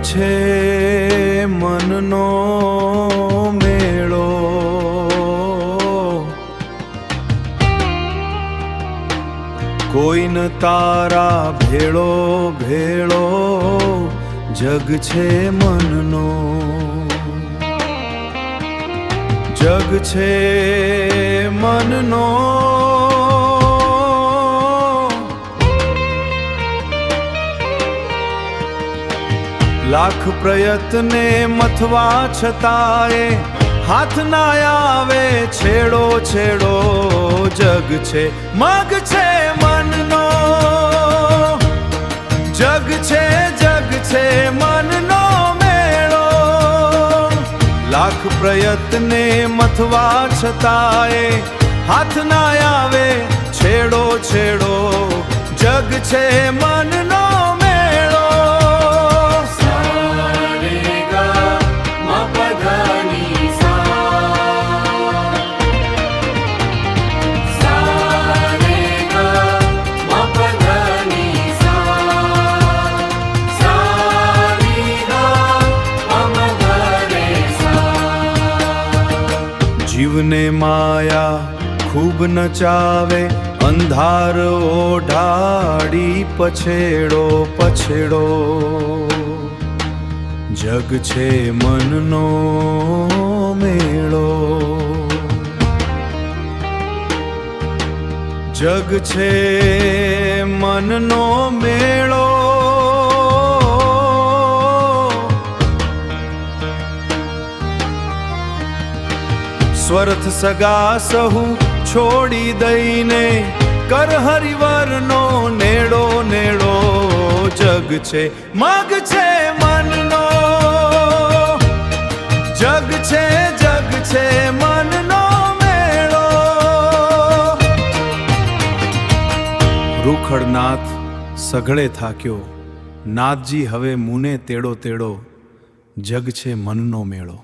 છે મનનો મેળો, કોઈ ન તારા ભેળો ભેળો, જગ છે મનનો, જગ છે મનનો. લાખ પ્રયત્ને મથવા છતાંય હાથ ના આવે છેડો છેડો, જગ છે મગ છે મનનો, જગ છે મનનો મેળો. લાખ પ્રયત્ને મથવા છતાંય હાથ ના આવે છેડો છેડો, જગ છે મનનો મેળો. જીવને માયા ખૂબ નચાવે, અંધાર ઓઢાડી પછેડો પછેડો, જગ છે મનનો મેળો, જગ છે મનનો મેળો. સ્વર્થ સગા સહુ છોડી દઈને કર હરિવરનો નેડો નેડો, જગ છે મગ છે મનનો, જગ છે મનનો મેળો. રૂખડનાથ સઘળે થાક્યો, નાથજી હવે મુને તેડો તેડો, જગ છે મનનો મેળો.